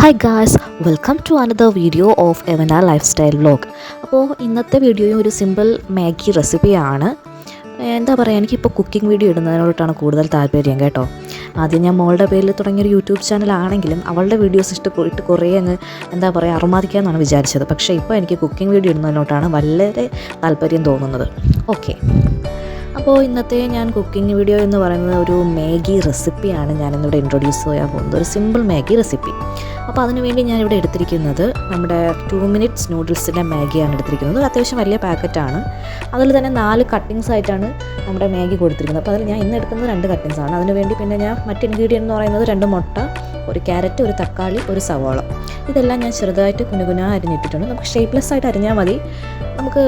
Hi guys, welcome to another video of Evana Lifestyle Vlog. അപ്പോൾ ഇന്നത്തെ വീഡിയോയും ഒരു സിമ്പിൾ മാഗി റെസിപ്പിയാണ്. എന്താ പറയുക, എനിക്കിപ്പോൾ കുക്കിംഗ് വീഡിയോ ഇടുന്നതിനോടാണ് കൂടുതൽ താല്പര്യം കേട്ടോ. ആദ്യം ഞാൻ മോളുടെ പേരിൽ തുടങ്ങിയൊരു യൂട്യൂബ് ചാനലാണെങ്കിലും അവളുടെ വീഡിയോസ് ഇഷ്ടപ്പെട്ട് കുറേ അങ്ങ് എന്താ പറയുക അറുമാദിക്കാമെന്നാണ് വിചാരിച്ചത്. പക്ഷേ ഇപ്പോൾ എനിക്ക് കുക്കിംഗ് വീഡിയോ ഇടുന്നതിനോട്ടാണ് വളരെ താല്പര്യം തോന്നുന്നത്. ഓക്കെ, അപ്പോൾ ഇന്നത്തെ ഞാൻ കുക്കിംഗ് വീഡിയോ എന്ന് പറയുന്നത് ഒരു മാഗി റെസിപ്പിയാണ് ഞാനിന്നിവിടെ ഇൻട്രൊഡ്യൂസ് ചെയ്യാൻ പോകുന്നത്. ഒരു സിമ്പിൾ മാഗി റെസിപ്പി. അപ്പോൾ അതിനുവേണ്ടി ഞാനിവിടെ എടുത്തിരിക്കുന്നത് നമ്മുടെ 2 minutes നൂഡിൽസിൻ്റെ മാഗിയാണ് എടുത്തിരിക്കുന്നത്. അത്യാവശ്യം വലിയ പാക്കറ്റാണ്. അതിൽ തന്നെ 4 കട്ടിങ്സ് ആയിട്ടാണ് നമ്മുടെ മാഗി കൊടുത്തിരിക്കുന്നത്. അപ്പോൾ അതിൽ ഞാൻ ഇന്ന് എടുക്കുന്നത് 2 കട്ടിങ്സാണ്. അതിനുവേണ്ടി പിന്നെ ഞാൻ മറ്റ് ഇൻഗ്രീഡിയൻ്റ് എന്ന് പറയുന്നത് 2 മുട്ട, ഒരു ക്യാരറ്റ്, ഒരു തക്കാളി, ഒരു സവാള. ഇതെല്ലാം ഞാൻ ചെറുതായിട്ട് കുനുകുനാ അരിഞ്ഞിട്ടിട്ടുണ്ട്. നമുക്ക് ഷേപ്പ്ലെസ് ആയിട്ട് അരിഞ്ഞാൽ മതി. നമുക്ക്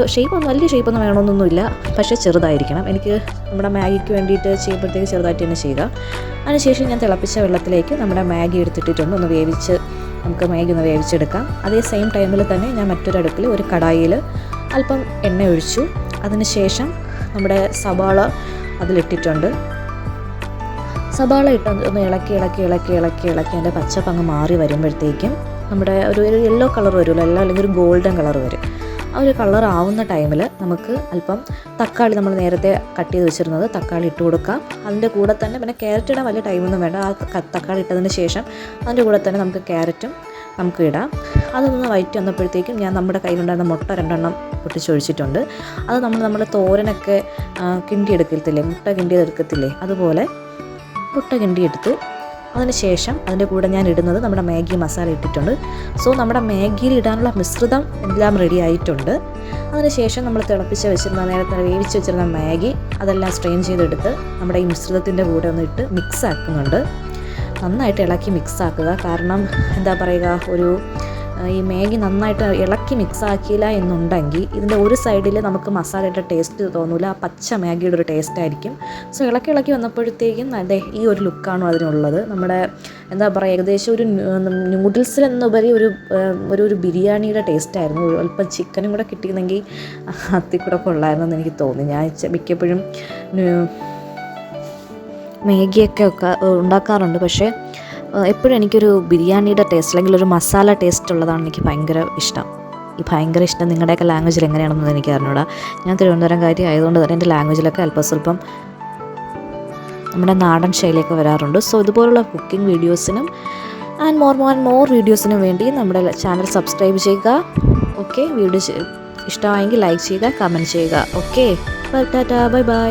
വലിയ ഷേപ്പൊന്നും വേണമെന്നൊന്നുമില്ല, പക്ഷേ ചെറുതായിരിക്കണം. എനിക്ക് നമ്മുടെ മാഗിക്ക് വേണ്ടിയിട്ട് ചെയ്യുമ്പോഴത്തേക്ക് ചെറുതായിട്ട് തന്നെ ചെയ്യുക. അതിനുശേഷം ഞാൻ തിളപ്പിച്ച വെള്ളത്തിലേക്ക് നമ്മുടെ മാഗി എടുത്തിട്ടിട്ടുണ്ട്. നമുക്ക് മാഗി ഒന്ന് വേവിച്ചെടുക്കാം. അതേ സെയിം ടൈമിൽ തന്നെ ഞാൻ മറ്റൊരു അടുപ്പിൽ ഒരു കടായിൽ അല്പം എണ്ണ ഒഴിച്ചു. അതിനുശേഷം നമ്മുടെ സവാള അതിലിട്ടിട്ടുണ്ട്. സവാള ഇട്ട് ഒന്ന് ഇളക്കി അതിൻ്റെ പച്ചപ്പങ്ങ് മാറി വരുമ്പോഴത്തേക്കും നമ്മുടെ ഒരു യെല്ലോ കളർ വരുമല്ലോ, അല്ലെങ്കിൽ ഒരു ഗോൾഡൻ കളർ വരും. ആ ഒരു കളർ ആവുന്ന ടൈമിൽ നമുക്ക് അല്പം തക്കാളി, നമ്മൾ നേരത്തെ കട്ട് ചെയ്ത് വെച്ചിരുന്നത് തക്കാളി ഇട്ട് കൊടുക്കാം. അതിൻ്റെ കൂടെ തന്നെ പിന്നെ ക്യാരറ്റ് ഇടാൻ വലിയ ടൈമൊന്നും വേണ്ട. ആ തക്കാളി ഇട്ടതിന് ശേഷം അതിൻ്റെ കൂടെ തന്നെ നമുക്ക് ക്യാരറ്റും നമുക്ക് ഇടാം. അതൊന്ന് വഴറ്റി വന്നപ്പോഴത്തേക്കും ഞാൻ നമ്മുടെ കയ്യിലുണ്ടായിരുന്ന മുട്ട 2 എണ്ണം പൊട്ടിച്ചൊഴിച്ചിട്ടുണ്ട്. അത് നമ്മൾ തോരനൊക്കെ കിണ്ടിയെടുക്കത്തില്ലേ, മുട്ട കിണ്ടിയെടുക്കത്തില്ലേ, അതുപോലെ മുട്ട കിണ്ടിയെടുത്തു. അതിനുശേഷം അതിൻ്റെ കൂടെ ഞാൻ ഇടുന്നത് നമ്മുടെ മാഗി മസാല ഇട്ടിട്ടുണ്ട്. സോ നമ്മുടെ മാഗിയിൽ ഇടാനുള്ള മിശ്രിതം എല്ലാം റെഡി ആയിട്ടുണ്ട്. അതിനുശേഷം നമ്മൾ നേരത്തെ വേവിച്ച് വെച്ചിരുന്ന മാഗി അതെല്ലാം സ്ട്രെയിൻ ചെയ്തെടുത്ത് നമ്മുടെ ഈ മിശ്രിതത്തിൻ്റെ കൂടെ ഒന്ന് ഇട്ട് മിക്സ് ആക്കുന്നുണ്ട്. നന്നായിട്ട് ഇളക്കി മിക്സ് ആക്കുക. കാരണം എന്താ പറയുക, ഈ മാഗി നന്നായിട്ട് ഇളക്കി മിക്സ് ആക്കിയില്ല എന്നുണ്ടെങ്കിൽ ഇതിൻ്റെ ഒരു സൈഡിൽ നമുക്ക് മസാലയുടെ ടേസ്റ്റ് തോന്നില്ല, ആ പച്ച മാഗിയുടെ ഒരു ടേസ്റ്റ് ആയിരിക്കും. സോ ഇളക്കി വന്നപ്പോഴത്തേക്കും അതെ ഈ ഒരു ലുക്കാണ് അതിനുള്ളത്. നമ്മുടെ എന്താ പറയുക, ഏകദേശം ഒരു നൂഡിൽസിലെന്നുപരി ഒരു ബിരിയാണിയുടെ ടേസ്റ്റായിരുന്നു. അല്പം ചിക്കനും കൂടെ കിട്ടിയിരുന്നെങ്കിൽ അതിൽ കൂടെ കൊള്ളായിരുന്നെന്ന് എനിക്ക് തോന്നി. ഞാൻ മിക്കപ്പോഴും മാഗിയൊക്കെ ഉണ്ടാക്കാറുണ്ട്, പക്ഷേ എപ്പോഴും എനിക്കൊരു ബിരിയാണിയുടെ ടേസ്റ്റ് അല്ലെങ്കിൽ ഒരു മസാല ടേസ്റ്റ് ഉള്ളതാണ് എനിക്ക് ഭയങ്കര ഇഷ്ടം. നിങ്ങളുടെയൊക്കെ ലാംഗ്വേജിൽ എങ്ങനെയാണെന്ന് എനിക്ക് അറിഞ്ഞൂടാ. ഞാൻ തിരുവനന്തപുരംകാരി ആയതുകൊണ്ട് തന്നെ എൻ്റെ ലാംഗ്വേജിലൊക്കെ സ്വല്പം നമ്മുടെ നാടൻ ശൈലിയൊക്കെ വരാറുണ്ട്. സോ ഇതുപോലുള്ള കുക്കിംഗ് വീഡിയോസിനും ആൻഡ് മോർ വീഡിയോസിനും വേണ്ടി നമ്മുടെ ചാനൽ സബ്സ്ക്രൈബ് ചെയ്യുക. ഓക്കെ, വീഡിയോ ഇഷ്ടമായെങ്കിൽ ലൈക്ക് ചെയ്യുക, കമൻറ്റ് ചെയ്യുക. Okay, Tata, bye bye.